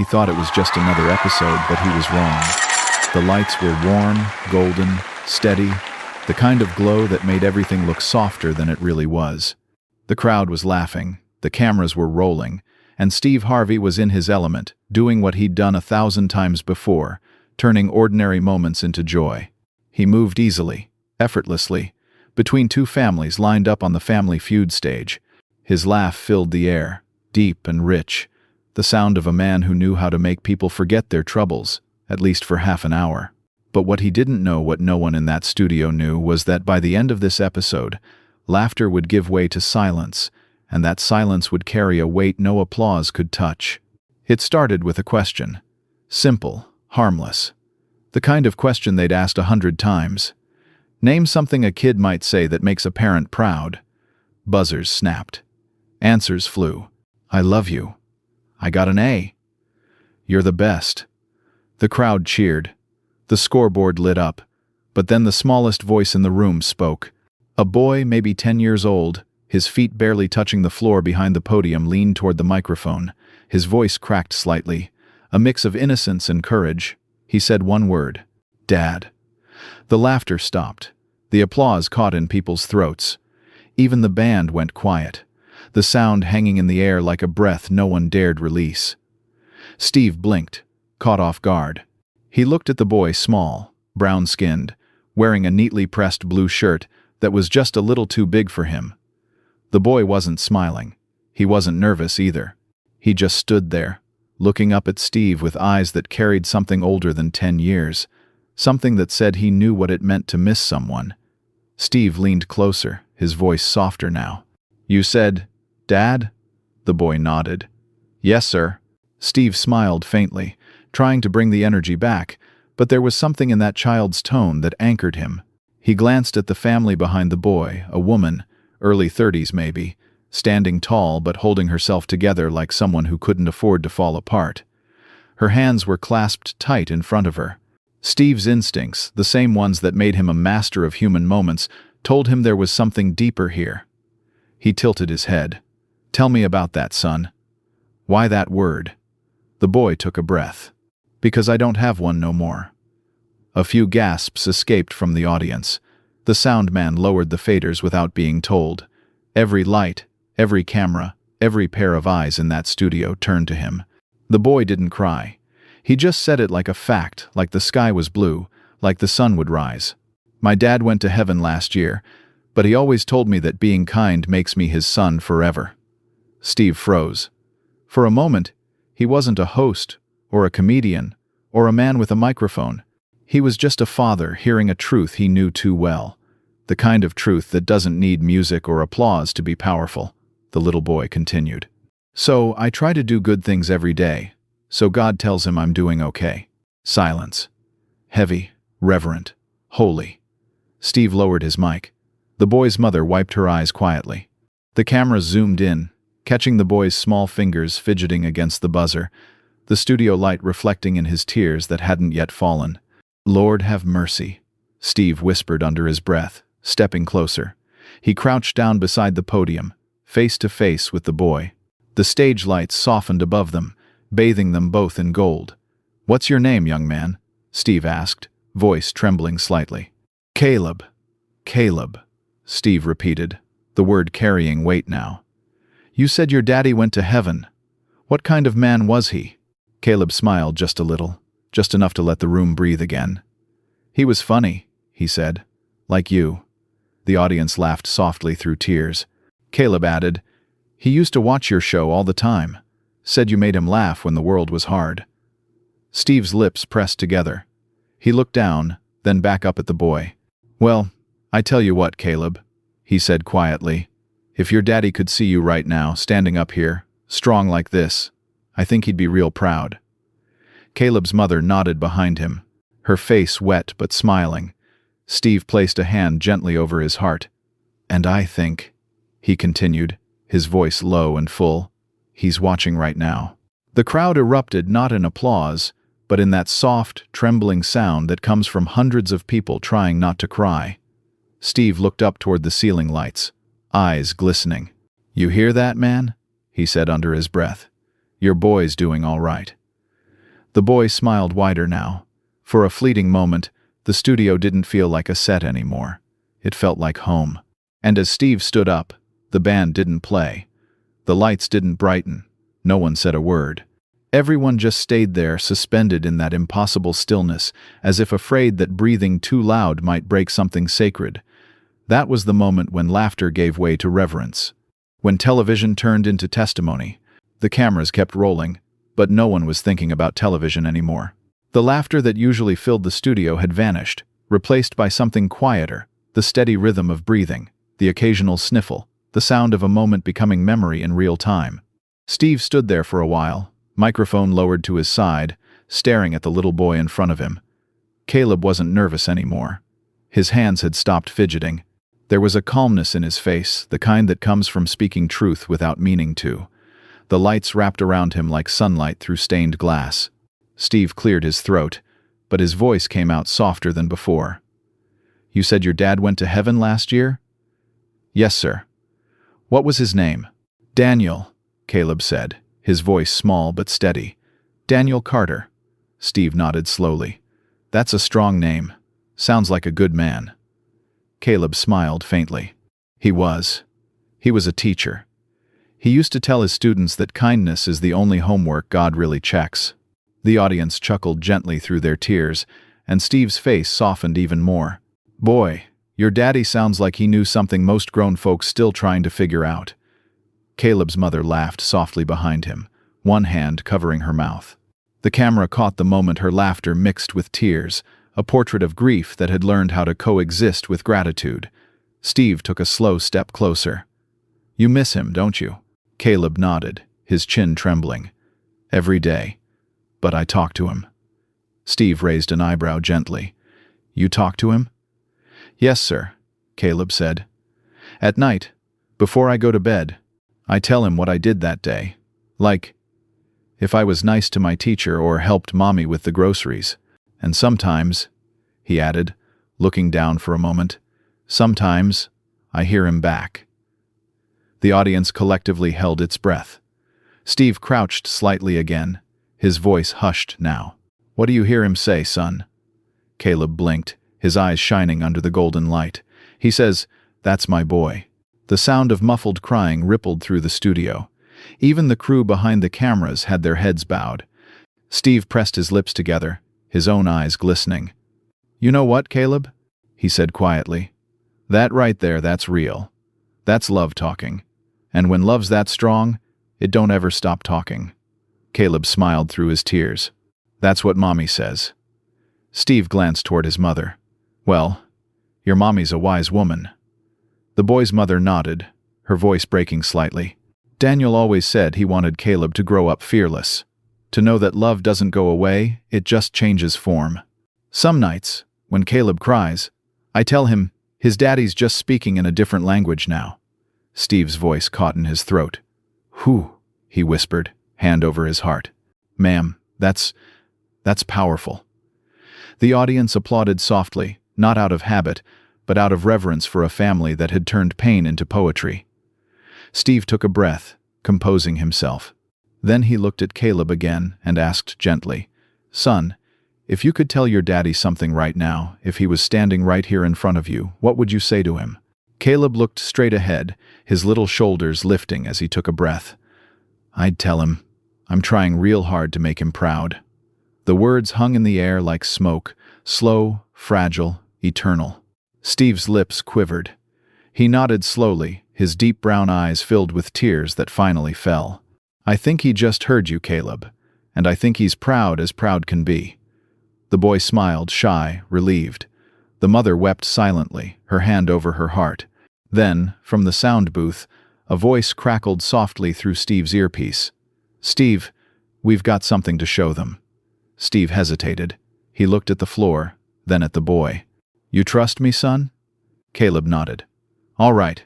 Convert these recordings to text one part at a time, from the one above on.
He thought it was just another episode, but he was wrong. The lights were warm, golden, steady, the kind of glow that made everything look softer than it really was. The crowd was laughing, the cameras were rolling, and Steve Harvey was in his element, doing what he'd done 1,000 times before, turning ordinary moments into joy. He moved easily, effortlessly, between two families lined up on the Family Feud stage. His laugh filled the air, deep and rich, the sound of a man who knew how to make people forget their troubles, at least for half an hour. But what he didn't know, what no one in that studio knew, was that by the end of this episode, laughter would give way to silence, and that silence would carry a weight no applause could touch. It started with a question. Simple, harmless. The kind of question they'd asked 100 times. Name something a kid might say that makes a parent proud. Buzzers snapped. Answers flew. I love you. I got an A. You're the best. The crowd cheered. The scoreboard lit up. But then the smallest voice in the room spoke. A boy, maybe 10 years old, his feet barely touching the floor behind the podium, leaned toward the microphone. His voice cracked slightly. A mix of innocence and courage. He said one word. Dad. The laughter stopped. The applause caught in people's throats. Even the band went quiet, the sound hanging in the air like a breath no one dared release. Steve blinked, caught off guard. He looked at the boy, small, brown-skinned, wearing a neatly pressed blue shirt that was just a little too big for him. The boy wasn't smiling. He wasn't nervous either. He just stood there, looking up at Steve with eyes that carried something older than 10 years, something that said he knew what it meant to miss someone. Steve leaned closer, his voice softer now. You said, Dad? The boy nodded. Yes, sir. Steve smiled faintly, trying to bring the energy back, but there was something in that child's tone that anchored him. He glanced at the family behind the boy, a woman, early 30s maybe, standing tall but holding herself together like someone who couldn't afford to fall apart. Her hands were clasped tight in front of her. Steve's instincts, the same ones that made him a master of human moments, told him there was something deeper here. He tilted his head. Tell me about that, son. Why that word? The boy took a breath. Because I don't have one no more. A few gasps escaped from the audience. The sound man lowered the faders without being told. Every light, every camera, every pair of eyes in that studio turned to him. The boy didn't cry. He just said it like a fact, like the sky was blue, like the sun would rise. My dad went to heaven last year, but he always told me that being kind makes me his son forever. Steve froze. For a moment, he wasn't a host, or a comedian, or a man with a microphone. He was just a father hearing a truth he knew too well. The kind of truth that doesn't need music or applause to be powerful, the little boy continued. So I try to do good things every day, so God tells him I'm doing okay. Silence. Heavy, reverent, holy. Steve lowered his mic. The boy's mother wiped her eyes quietly. The camera zoomed in, catching the boy's small fingers fidgeting against the buzzer, the studio light reflecting in his tears that hadn't yet fallen. Lord have mercy, Steve whispered under his breath, stepping closer. He crouched down beside the podium, face to face with the boy. The stage lights softened above them, bathing them both in gold. What's your name, young man? Steve asked, voice trembling slightly. Caleb. Caleb, Steve repeated, the word carrying weight now. You said your daddy went to heaven. What kind of man was he? Caleb smiled just a little, just enough to let the room breathe again. He was funny, he said. Like you. The audience laughed softly through tears. Caleb added, he used to watch your show all the time. Said you made him laugh when the world was hard. Steve's lips pressed together. He looked down, then back up at the boy. Well, I tell you what, Caleb, he said quietly. If your daddy could see you right now, standing up here, strong like this, I think he'd be real proud. Caleb's mother nodded behind him, her face wet but smiling. Steve placed a hand gently over his heart. And I think, he continued, his voice low and full, he's watching right now. The crowd erupted not in applause, but in that soft, trembling sound that comes from hundreds of people trying not to cry. Steve looked up toward the ceiling lights, eyes glistening. You hear that, man? He said under his breath. Your boy's doing all right. The boy smiled wider now. For a fleeting moment, the studio didn't feel like a set anymore. It felt like home. And as Steve stood up, the band didn't play. The lights didn't brighten. No one said a word. Everyone just stayed there, suspended in that impossible stillness, as if afraid that breathing too loud might break something sacred. That was the moment when laughter gave way to reverence. When television turned into testimony. The cameras kept rolling, but no one was thinking about television anymore. The laughter that usually filled the studio had vanished, replaced by something quieter, the steady rhythm of breathing, the occasional sniffle, the sound of a moment becoming memory in real time. Steve stood there for a while, microphone lowered to his side, staring at the little boy in front of him. Caleb wasn't nervous anymore. His hands had stopped fidgeting. There was a calmness in his face, the kind that comes from speaking truth without meaning to. The lights wrapped around him like sunlight through stained glass. Steve cleared his throat, but his voice came out softer than before. "You said your dad went to heaven last year?" "Yes, sir." "What was his name?" "Daniel," Caleb said, his voice small but steady. "Daniel Carter." Steve nodded slowly. "That's a strong name. Sounds like a good man." Caleb smiled faintly. He was. He was a teacher. He used to tell his students that kindness is the only homework God really checks. The audience chuckled gently through their tears, and Steve's face softened even more. "Boy, your daddy sounds like he knew something most grown folks still trying to figure out." Caleb's mother laughed softly behind him, one hand covering her mouth. The camera caught the moment her laughter mixed with tears, a portrait of grief that had learned how to coexist with gratitude. Steve took a slow step closer. "You miss him, don't you?" Caleb nodded, his chin trembling. "Every day. But I talk to him." Steve raised an eyebrow gently. "You talk to him?" "Yes, sir," Caleb said. "At night, before I go to bed, I tell him what I did that day. Like, if I was nice to my teacher or helped Mommy with the groceries. And sometimes," he added, looking down for a moment, "sometimes I hear him back." The audience collectively held its breath. Steve crouched slightly again, his voice hushed now. "What do you hear him say, son?" Caleb blinked, his eyes shining under the golden light. "He says, 'That's my boy.'" The sound of muffled crying rippled through the studio. Even the crew behind the cameras had their heads bowed. Steve pressed his lips together, his own eyes glistening. "You know what, Caleb?" he said quietly. "That right there, that's real. That's love talking. And when love's that strong, it don't ever stop talking." Caleb smiled through his tears. "That's what Mommy says." Steve glanced toward his mother. "Well, your mommy's a wise woman." The boy's mother nodded, her voice breaking slightly. Daniel always said he wanted Caleb to grow up fearless. To know that love doesn't go away, it just changes form. Some nights, when Caleb cries, I tell him his daddy's just speaking in a different language now. Steve's voice caught in his throat. "Whew," he whispered, hand over his heart. "Ma'am, that's powerful." The audience applauded softly, not out of habit, but out of reverence for a family that had turned pain into poetry. Steve took a breath, composing himself. Then he looked at Caleb again and asked gently, "Son, if you could tell your daddy something right now, if he was standing right here in front of you, what would you say to him?" Caleb looked straight ahead, his little shoulders lifting as he took a breath. "I'd tell him, I'm trying real hard to make him proud." The words hung in the air like smoke, slow, fragile, eternal. Steve's lips quivered. He nodded slowly, his deep brown eyes filled with tears that finally fell. "I think he just heard you, Caleb, and I think he's proud as proud can be." The boy smiled, shy, relieved. The mother wept silently, her hand over her heart. Then, from the sound booth, a voice crackled softly through Steve's earpiece. "Steve, we've got something to show them." Steve hesitated. He looked at the floor, then at the boy. "You trust me, son?" Caleb nodded. "All right,"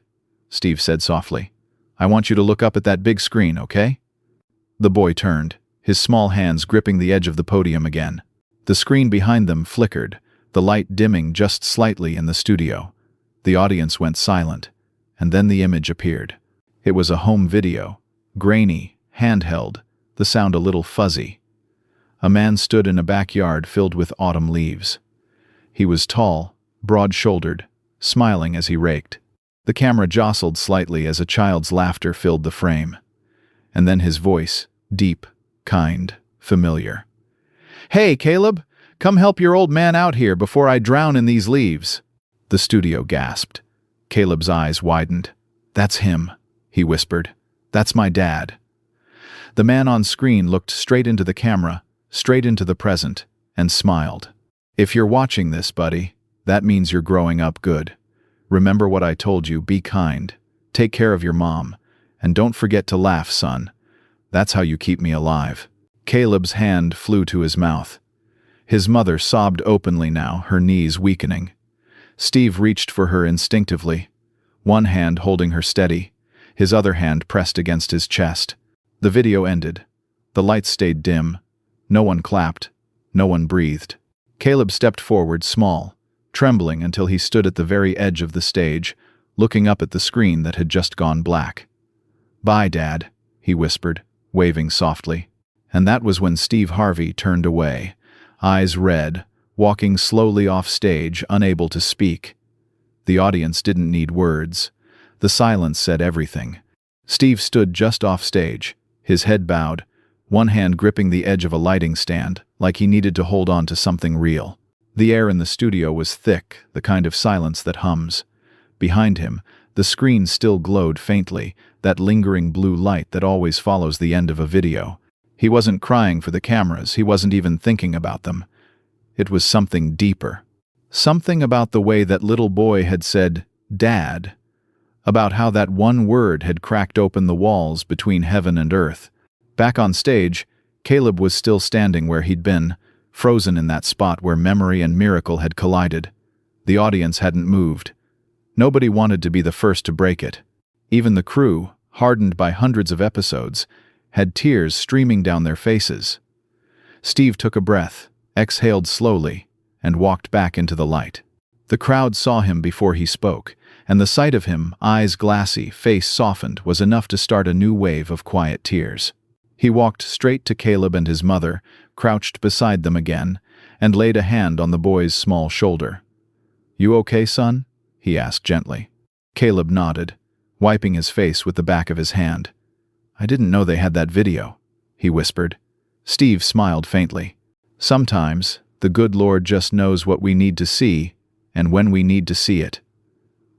Steve said softly. "I want you to look up at that big screen, okay?" The boy turned, his small hands gripping the edge of the podium again. The screen behind them flickered, the light dimming just slightly in the studio. The audience went silent, and then the image appeared. It was a home video, grainy, handheld, the sound a little fuzzy. A man stood in a backyard filled with autumn leaves. He was tall, broad-shouldered, smiling as he raked. The camera jostled slightly as a child's laughter filled the frame. And then his voice, deep, kind, familiar. "Hey, Caleb, come help your old man out here before I drown in these leaves." The studio gasped. Caleb's eyes widened. "That's him," he whispered. "That's my dad." The man on screen looked straight into the camera, straight into the present, and smiled. "If you're watching this, buddy, that means you're growing up good. Remember what I told you, be kind. Take care of your mom. And don't forget to laugh, son. That's how you keep me alive." Caleb's hand flew to his mouth. His mother sobbed openly now, her knees weakening. Steve reached for her instinctively, one hand holding her steady, his other hand pressed against his chest. The video ended. The lights stayed dim. No one clapped. No one breathed. Caleb stepped forward, small, trembling until he stood at the very edge of the stage, looking up at the screen that had just gone black. "Bye, Dad," he whispered, waving softly. And that was when Steve Harvey turned away, eyes red, walking slowly off stage, unable to speak. The audience didn't need words. The silence said everything. Steve stood just off stage, his head bowed, one hand gripping the edge of a lighting stand, like he needed to hold on to something real. The air in the studio was thick, the kind of silence that hums. Behind him, the screen still glowed faintly, that lingering blue light that always follows the end of a video. He wasn't crying for the cameras, he wasn't even thinking about them. It was something deeper. Something about the way that little boy had said, "Dad," about how that one word had cracked open the walls between heaven and earth. Back on stage, Caleb was still standing where he'd been, frozen in that spot where memory and miracle had collided. The audience hadn't moved. Nobody wanted to be the first to break it. Even the crew, hardened by hundreds of episodes, had tears streaming down their faces. Steve took a breath, exhaled slowly, and walked back into the light. The crowd saw him before he spoke, and the sight of him, eyes glassy, face softened, was enough to start a new wave of quiet tears. He walked straight to Caleb and his mother, crouched beside them again, and laid a hand on the boy's small shoulder. "You okay, son?" he asked gently. Caleb nodded, wiping his face with the back of his hand. "I didn't know they had that video," he whispered. Steve smiled faintly. "Sometimes, the good Lord just knows what we need to see, and when we need to see it."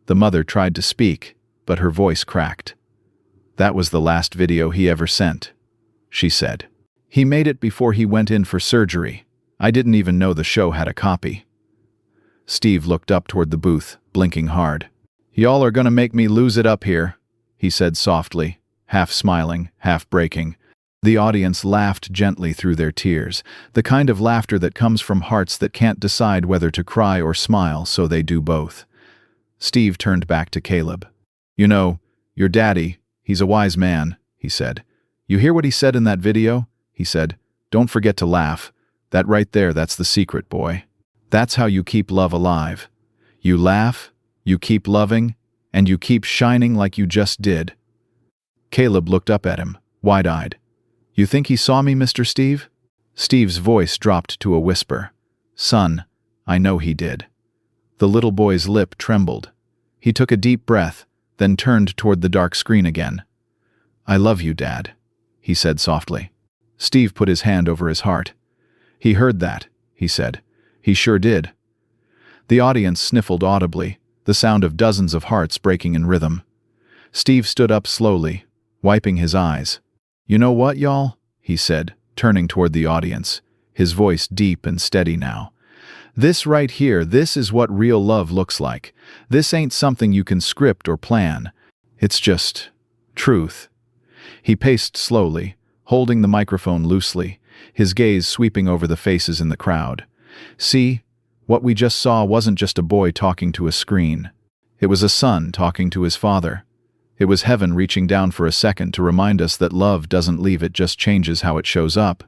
The mother tried to speak, but her voice cracked. "That was the last video he ever sent," she said. "He made it before he went in for surgery. I didn't even know the show had a copy." Steve looked up toward the booth, blinking hard. "Y'all are gonna make me lose it up here," he said softly, half smiling, half breaking. The audience laughed gently through their tears, the kind of laughter that comes from hearts that can't decide whether to cry or smile, so they do both. Steve turned back to Caleb. "You know, your daddy, he's a wise man," he said. "You hear what he said in that video?" he said. "Don't forget to laugh. That right there, that's the secret, boy. That's how you keep love alive. You laugh, you keep loving, and you keep shining like you just did." Caleb looked up at him, wide-eyed. "You think he saw me, Mr. Steve?" Steve's voice dropped to a whisper. "Son, I know he did." The little boy's lip trembled. He took a deep breath, then turned toward the dark screen again. "I love you, Dad," he said softly. Steve put his hand over his heart. "He heard that," he said. "He sure did." The audience sniffled audibly, the sound of dozens of hearts breaking in rhythm. Steve stood up slowly, wiping his eyes. "You know what, y'all?" he said, turning toward the audience, his voice deep and steady now. "This right here, this is what real love looks like. This ain't something you can script or plan. It's just truth." He paced slowly, holding the microphone loosely, his gaze sweeping over the faces in the crowd. "See, what we just saw wasn't just a boy talking to a screen. It was a son talking to his father. It was heaven reaching down for a second to remind us that love doesn't leave, it just changes how it shows up."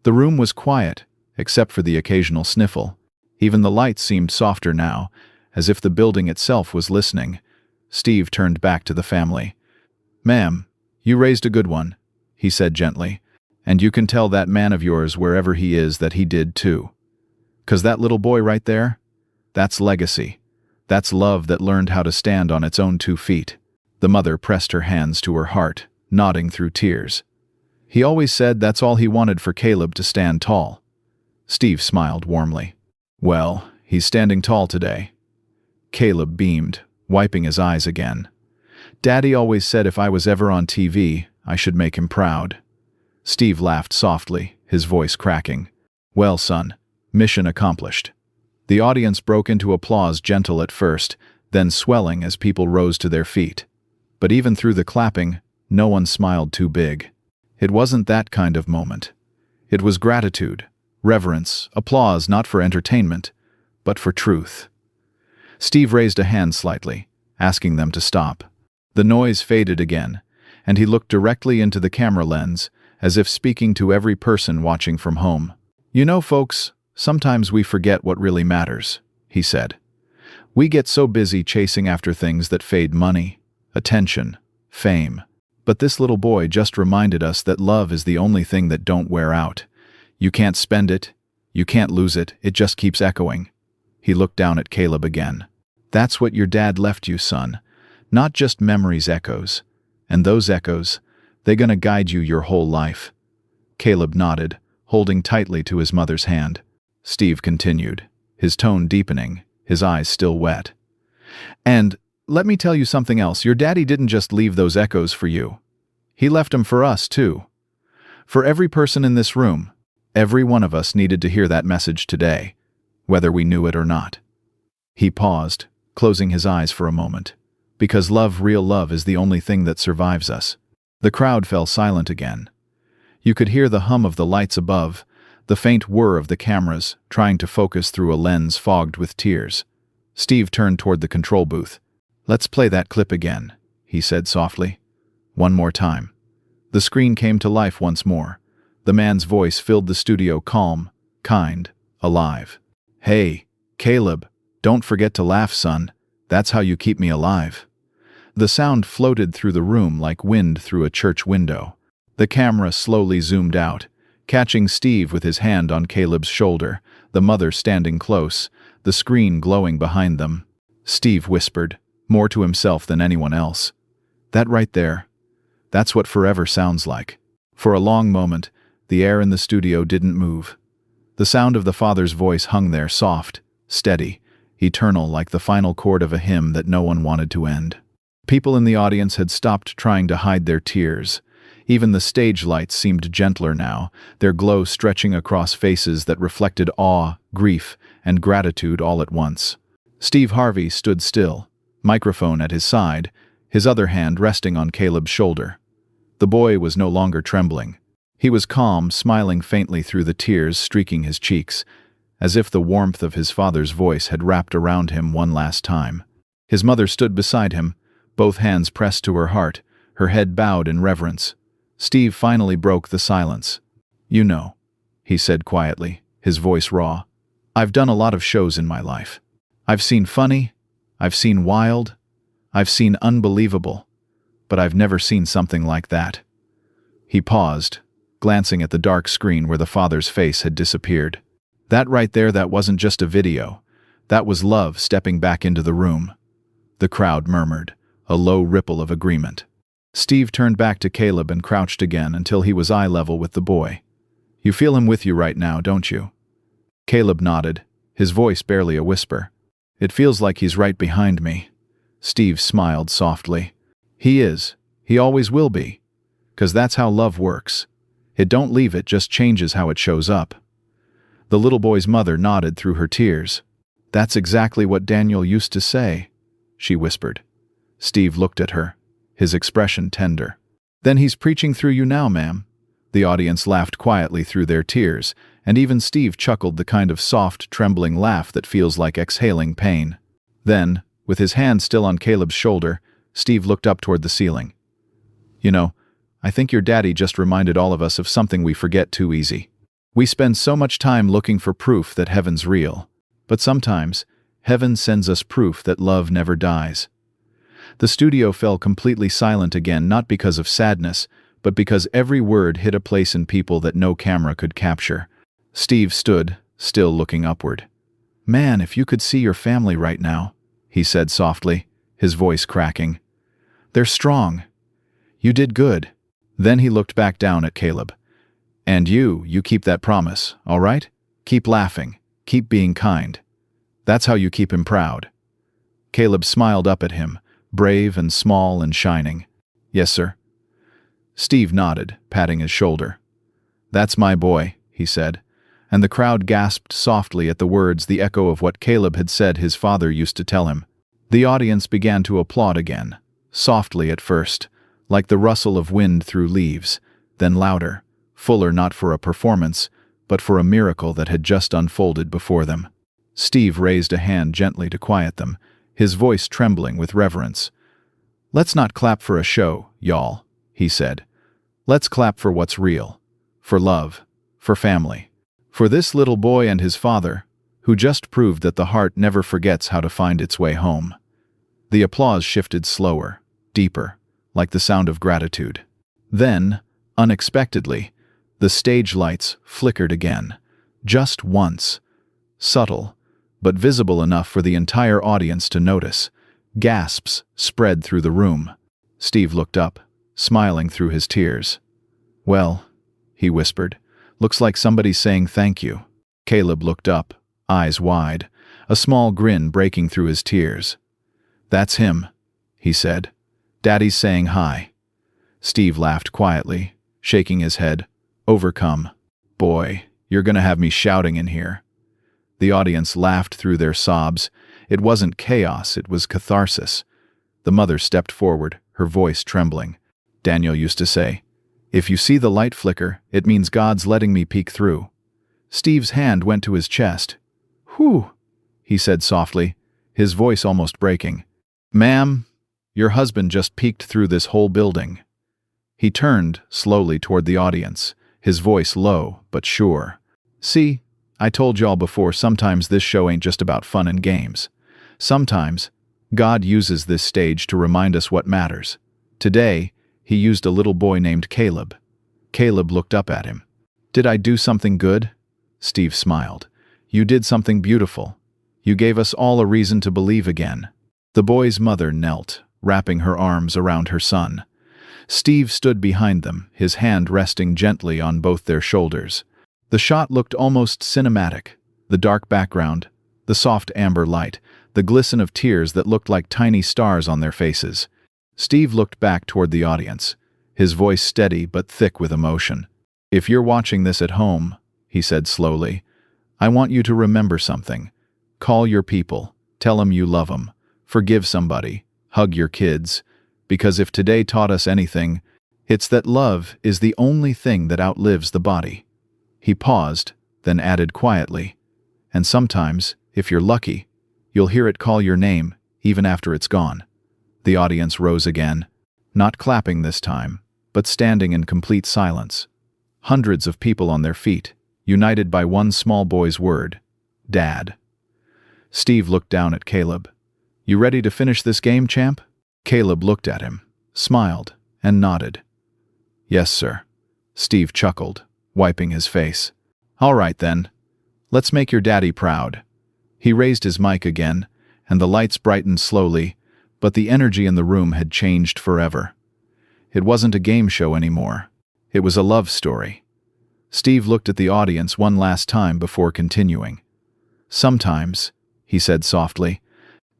The room was quiet, except for the occasional sniffle. Even the lights seemed softer now, as if the building itself was listening. Steve turned back to the family. "Ma'am, you raised a good one," he said gently. And you can tell that man of yours, wherever he is, that he did too. 'Cause that little boy right there, that's legacy. That's love that learned how to stand on its own 2 feet. The mother pressed her hands to her heart, nodding through tears. He always said that's all he wanted for Caleb, to stand tall. Steve smiled warmly. Well, he's standing tall today. Caleb beamed, wiping his eyes again. Daddy always said if I was ever on TV, I should make him proud. Steve laughed softly, his voice cracking. Well, son, mission accomplished. The audience broke into applause, gentle at first, then swelling as people rose to their feet. But even through the clapping, no one smiled too big. It wasn't that kind of moment. It was gratitude, reverence, applause, not for entertainment, but for truth. Steve raised a hand slightly, asking them to stop. The noise faded again, and he looked directly into the camera lens, as if speaking to every person watching from home. You know, folks, sometimes we forget what really matters, he said. We get so busy chasing after things that fade: money, attention, fame. But this little boy just reminded us that love is the only thing that don't wear out. You can't spend it, you can't lose it, it just keeps echoing. He looked down at Caleb again. That's what your dad left you, son. Not just memories, echoes. And those echoes, they're gonna guide you your whole life. Caleb nodded, holding tightly to his mother's hand. Steve continued, his tone deepening, his eyes still wet. And let me tell you something else. Your daddy didn't just leave those echoes for you. He left them for us, too. For every person in this room. Every one of us needed to hear that message today, whether we knew it or not. He paused, closing his eyes for a moment. Because love, real love, is the only thing that survives us. The crowd fell silent again. You could hear the hum of the lights above, the faint whir of the cameras trying to focus through a lens fogged with tears. Steve turned toward the control booth. Let's play that clip again, he said softly. One more time. The screen came to life once more. The man's voice filled the studio, calm, kind, alive. Hey, Caleb, don't forget to laugh, son. That's how you keep me alive. The sound floated through the room like wind through a church window. The camera slowly zoomed out, catching Steve with his hand on Caleb's shoulder, the mother standing close, the screen glowing behind them. Steve whispered, more to himself than anyone else. That right there, that's what forever sounds like. For a long moment, the air in the studio didn't move. The sound of the father's voice hung there, soft, steady, eternal, like the final chord of a hymn that no one wanted to end. People in the audience had stopped trying to hide their tears. Even the stage lights seemed gentler now, their glow stretching across faces that reflected awe, grief, and gratitude all at once. Steve Harvey stood still, microphone at his side, his other hand resting on Caleb's shoulder. The boy was no longer trembling. He was calm, smiling faintly through the tears streaking his cheeks, as if the warmth of his father's voice had wrapped around him one last time. His mother stood beside him, both hands pressed to her heart, her head bowed in reverence. Steve finally broke the silence. You know, he said quietly, his voice raw. I've done a lot of shows in my life. I've seen funny, I've seen wild, I've seen unbelievable, but I've never seen something like that. He paused, glancing at the dark screen where the father's face had disappeared. That right there, that wasn't just a video. That was love stepping back into the room. The crowd murmured, a low ripple of agreement. Steve turned back to Caleb and crouched again until he was eye level with the boy. You feel him with you right now, don't you? Caleb nodded, his voice barely a whisper. It feels like he's right behind me. Steve smiled softly. He is. He always will be. 'Cause that's how love works. It don't leave, it just changes how it shows up. The little boy's mother nodded through her tears. That's exactly what Daniel used to say, she whispered. Steve looked at her, his expression tender. Then he's preaching through you now, ma'am. The audience laughed quietly through their tears, and even Steve chuckled, the kind of soft, trembling laugh that feels like exhaling pain. Then, with his hand still on Caleb's shoulder, Steve looked up toward the ceiling. You know, I think your daddy just reminded all of us of something we forget too easy. We spend so much time looking for proof that heaven's real, but sometimes, heaven sends us proof that love never dies. The studio fell completely silent again, not because of sadness, but because every word hit a place in people that no camera could capture. Steve stood, still looking upward. "Man, if you could see your family right now," he said softly, his voice cracking. "They're strong. You did good." Then he looked back down at Caleb. "And you keep that promise, all right? Keep laughing. Keep being kind. That's how you keep him proud." Caleb smiled up at him, brave and small and shining. "Yes, sir." Steve nodded, patting his shoulder. "That's my boy," he said, and the crowd gasped softly at the words, the echo of what Caleb had said his father used to tell him. The audience began to applaud again, softly at first, like the rustle of wind through leaves, then louder, fuller not for a performance, but for a miracle that had just unfolded before them. Steve raised a hand gently to quiet them, his voice trembling with reverence. "Let's not clap for a show, y'all," he said. "Let's clap for what's real, for love, for family, for this little boy and his father, who just proved that the heart never forgets how to find its way home." The applause shifted slower, deeper, like the sound of gratitude. Then, unexpectedly, the stage lights flickered again, just once, subtle, but visible enough for the entire audience to notice. Gasps spread through the room. Steve looked up, smiling through his tears. "Well," he whispered, "looks like somebody's saying thank you." Caleb looked up, eyes wide, a small grin breaking through his tears. "That's him," he said. "Daddy's saying hi." Steve laughed quietly, shaking his head, overcome. "Boy, you're gonna have me shouting in here." The audience laughed through their sobs. It wasn't chaos, it was catharsis. The mother stepped forward, her voice trembling. "Daniel used to say, 'If you see the light flicker, it means God's letting me peek through.'" Steve's hand went to his chest. "Whew," he said softly, his voice almost breaking. "Ma'am, your husband just peeked through this whole building." He turned slowly toward the audience, his voice low but sure. "See, I told y'all before, sometimes this show ain't just about fun and games. Sometimes God uses this stage to remind us what matters. Today, he used a little boy named Caleb." Caleb looked up at him. "Did I do something good?" Steve smiled. "You did something beautiful. You gave us all a reason to believe again." The boy's mother knelt, wrapping her arms around her son. Steve stood behind them, his hand resting gently on both their shoulders. The shot looked almost cinematic. The dark background, the soft amber light, the glisten of tears that looked like tiny stars on their faces. Steve looked back toward the audience, his voice steady but thick with emotion. "If you're watching this at home," he said slowly, "I want you to remember something. Call your people, tell them you love them, forgive somebody, hug your kids, because if today taught us anything, it's that love is the only thing that outlives the body." He paused, then added quietly, "And sometimes, if you're lucky, you'll hear it call your name, even after it's gone." The audience rose again, not clapping this time, but standing in complete silence. Hundreds of people on their feet, united by one small boy's word, "Dad." Steve looked down at Caleb. "You ready to finish this game, champ?" Caleb looked at him, smiled, and nodded. "Yes, sir." Steve chuckled, wiping his face. "All right, then. Let's make your daddy proud." He raised his mic again, and the lights brightened slowly, but the energy in the room had changed forever. It wasn't a game show anymore. It was a love story. Steve looked at the audience one last time before continuing. "Sometimes," he said softly,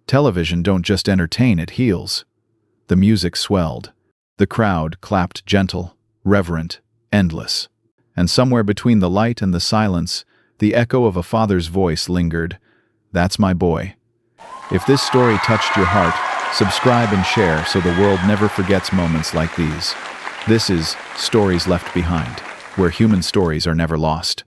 "television don't just entertain, it heals." The music swelled. The crowd clapped gentle, reverent, endless. And somewhere between the light and the silence, the echo of a father's voice lingered. "That's my boy." If this story touched your heart, subscribe and share so the world never forgets moments like these. This is Stories Left Behind, where human stories are never lost.